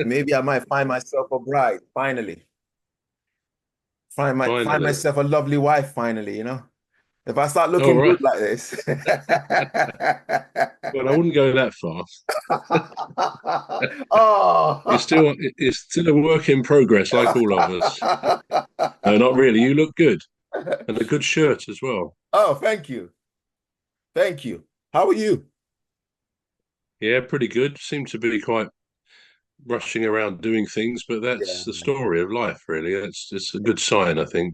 Maybe I might find myself a bride finally. Find Finally. myself a lovely wife finally, If I start All looking good right. like this. Well, I wouldn't go that far. You're Oh. still it's still a work in progress, like all of us. No, not really. You look good. And a good shirt as well. Oh, thank you. Thank you. How are you? Yeah, pretty good. Seem to be quite rushing around doing things, but that's Yeah, the story of life, really. It's a good sign, I think,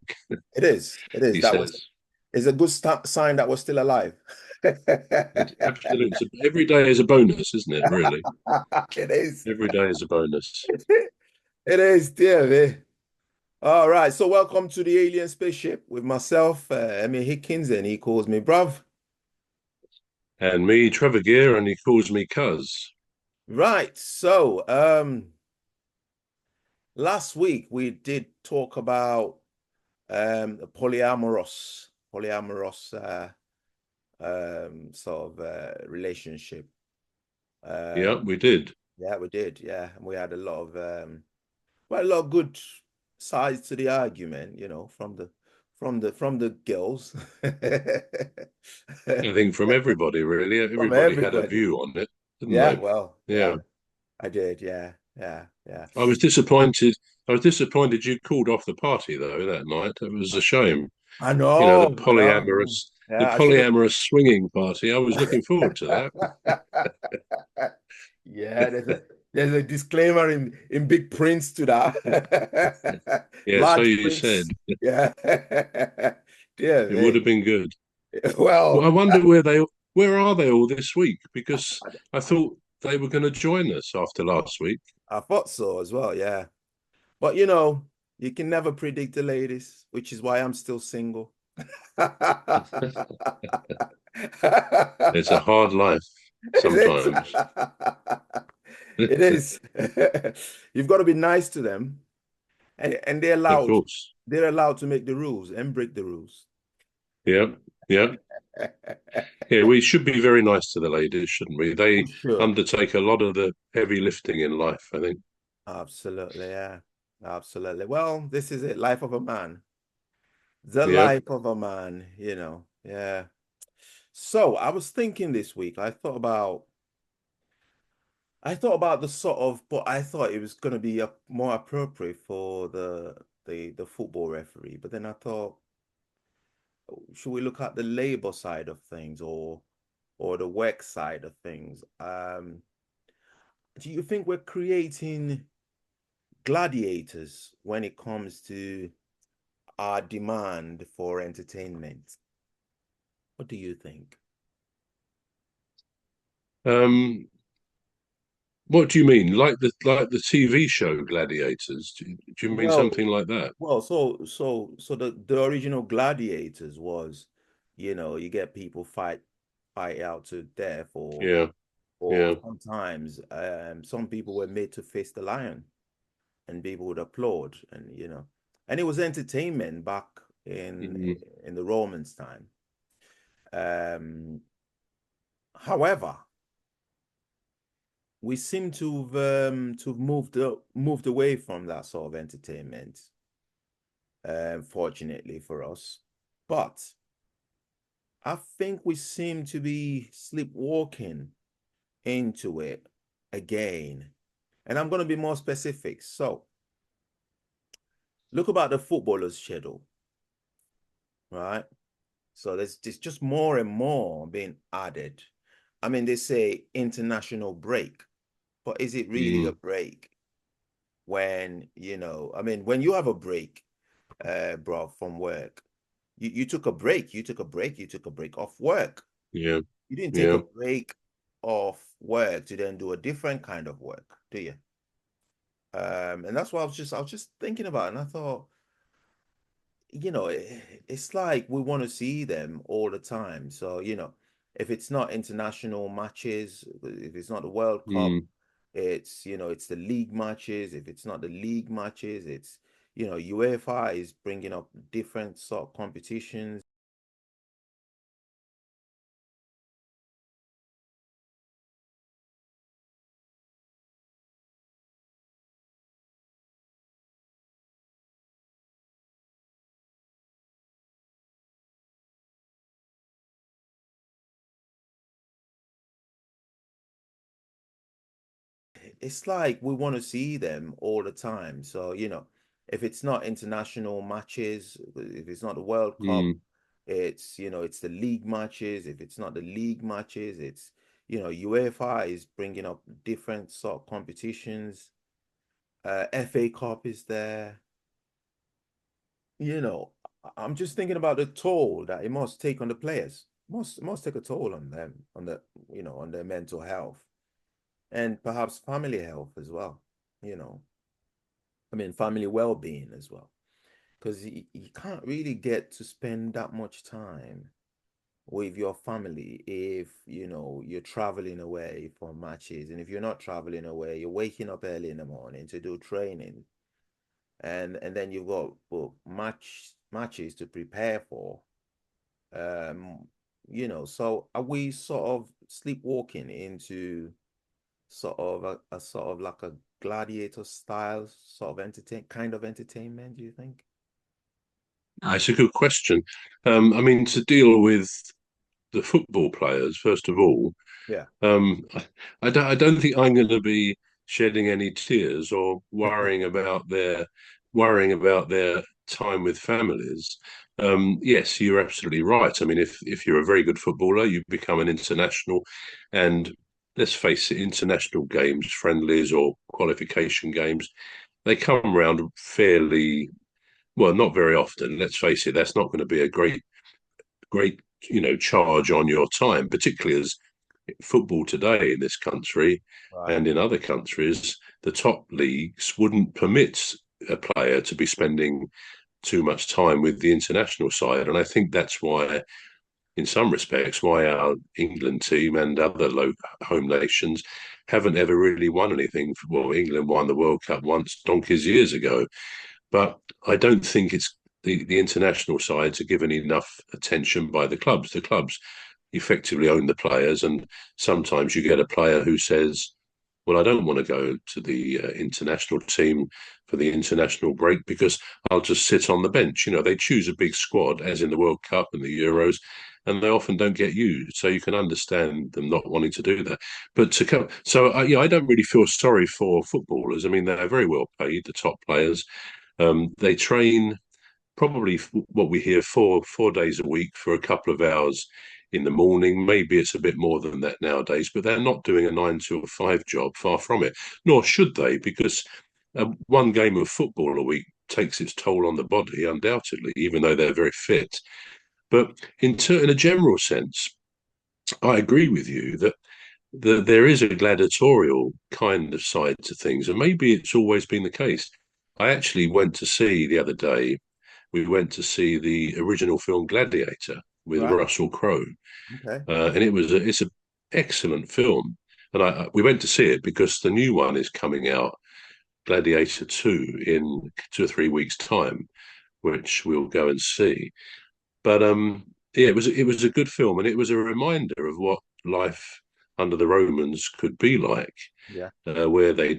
it is. It is. he That was says. is a good sign that we're still alive. It's absolutely every day is a bonus, isn't it, really? It is. Every day is a bonus. It is, dear me. All right. So welcome to the Alien Spaceship with myself, Emmy Hikins, and he calls me bruv. And me, Trevor Gear, and he calls me Cuz. Right. So last week we did talk about a polyamorous sort of relationship. Yeah, Um, we did. yeah, we did. Yeah, and we had a lot of quite a lot of good sides to the argument, from the girls, I think from everybody, really. from Everybody had a everybody. view on it, didn't Yeah, they? well, Yeah. yeah, I did. Yeah, yeah, yeah. I was disappointed. I was disappointed you called off the party though that night. It was a shame. I You know, the know, I know. polyamorous, the Yeah, I should have. polyamorous swinging party. I was looking forward to that. Yeah, there's a disclaimer in big prints to that. Yeah, so Large you said prints. Yeah. Yeah, it would man. have been good. Well, Well, I wonder where are they all this week? Because I thought they were going to join us after last week. I thought so as well, yeah. But you can never predict the ladies, which is why I'm still single. It's a hard life Is it? sometimes. It is. You've got to be nice to them, and they're Of allowed course. they're allowed to make the rules and break the rules. Yeah, yeah. Yeah, we should be very nice to the ladies, shouldn't we? They We should. undertake a lot of the heavy lifting in life, I think. Absolutely, yeah. Absolutely. Well, this is it, life of a man. The Yeah. life of a man. Yeah. So I was thinking this week, I thought about the sort of, but I thought it was going to be more appropriate for the football referee. But then I thought, should we look at the labor side of things or the work side of things? Do you think we're creating gladiators when it comes to our demand for entertainment? What do you think? Um, what do you mean? Like the TV show Gladiators? Do you mean Well, something like that? so the original gladiators was, you get people fight out to death, Yeah, or yeah. sometimes some people were made to face the lion, and people would applaud, and it was entertainment back in Mm, in the Romans time. Um, However, we seem to have moved away from that sort of entertainment, fortunately for us. But I think we seem to be sleepwalking into it again. And I'm going to be more specific. So look about the footballers' schedule, right? So there's just more and more being added. I mean, they say international break, but is it really a mm. break I mean, when you have a break, bro, from work, you took a break, you took a break off work. Yeah, You didn't take a yeah. break off work to then do a different kind of work, do you? And that's what I was just thinking about, and I thought, it's like we want to see them all the time. So, if it's not international matches, if it's not the World Cup, Mm. it's the league matches. If it's not the league matches, it's, UEFA is bringing up different sort of competitions. it's like we want to see them all the time. So, if it's not international matches, if it's not the World Cup, Mm. it's, it's the league matches. If it's not the league matches, it's, UEFA is bringing up different sort of competitions. FA Cup is there. You know, I'm just thinking about the toll that it must take on the players. Must take a toll on them, on their mental health and perhaps family health as well. You know, I mean, family well-being as well, because you can't really get to spend that much time with your family if you're traveling away for matches, and if you're not traveling away, you're waking up early in the morning to do training, and then you've got, well, matches to prepare for. um so are we sort of sleepwalking into sort of a sort of like a gladiator style sort of entertainment, do you think? It's a good question. I mean, to deal with the football players, first of all, Yeah. I don't think I'm going to be shedding any tears or worrying about their time with families. Yes, you're absolutely right. I mean, if you're a very good footballer, you become an international, and let's face it, international games, friendlies or qualification games, they come around fairly well, not very often. Let's face it, that's not going to be a great, charge on your time, particularly as football today in this country Right. and in other countries, the top leagues wouldn't permit a player to be spending too much time with the international side. And I think that's why, in some respects, why our England team and other home nations haven't ever really won anything. Well, England won the World Cup once donkeys years ago, but I don't think it's the international sides are given enough attention by the clubs. The clubs effectively own the players, and sometimes you get a player who says, "Well, I don't want to go to the international team for the international break because I'll just sit on the bench." They choose a big squad, as in the World Cup and the Euros, and they often don't get used. So you can understand them not wanting to do that. But to come, so yeah, I don't really feel sorry for footballers. I mean, they're very well paid, the top players. They train probably what we hear four days a week for a couple of hours in the morning. Maybe it's a bit more than that nowadays, but they're not doing a 9 to 5 job. Far from it. Nor should they, because one game of football a week takes its toll on the body, undoubtedly, even though they're very fit. But in a general sense, I agree with you that there is a gladiatorial kind of side to things, and maybe it's always been the case. I actually went to see the other day, we went to see the original film Gladiator with Right. Russell Crowe, Okay. and it's an excellent film. And we went to see it because the new one is coming out, Gladiator 2, in 2 or 3 weeks' time, which we'll go and see. But yeah, it was a good film, and it was a reminder of what life under the Romans could be like, Yeah. where they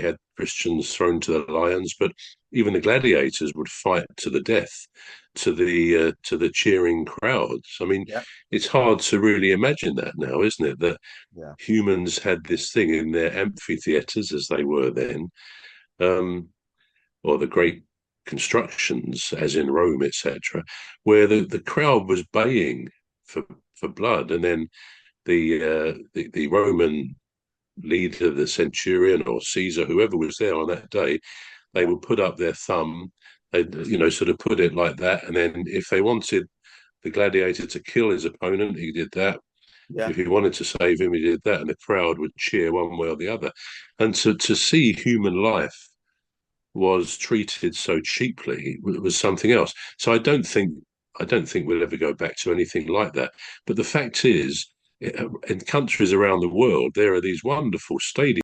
had Christians thrown to the lions, but even the gladiators would fight to the death to the cheering crowds. I mean, Yeah. it's hard to really imagine that now, isn't it? That Yeah. humans had this thing in their amphitheaters, as they were then, um, or the great constructions, as in Rome, etc., where the crowd was baying for blood, and then the Roman leader, the centurion or Caesar, whoever was there on that day, they Yeah. would put up their thumb, they sort of put it like that, and then if they wanted the gladiator to kill his opponent, he did that. Yeah. If he wanted to save him, he did that, and the crowd would cheer one way or the other. And to see human life was treated so cheaply was something else. So I don't think we'll ever go back to anything like that. But the fact is, in countries around the world, there are these wonderful stadiums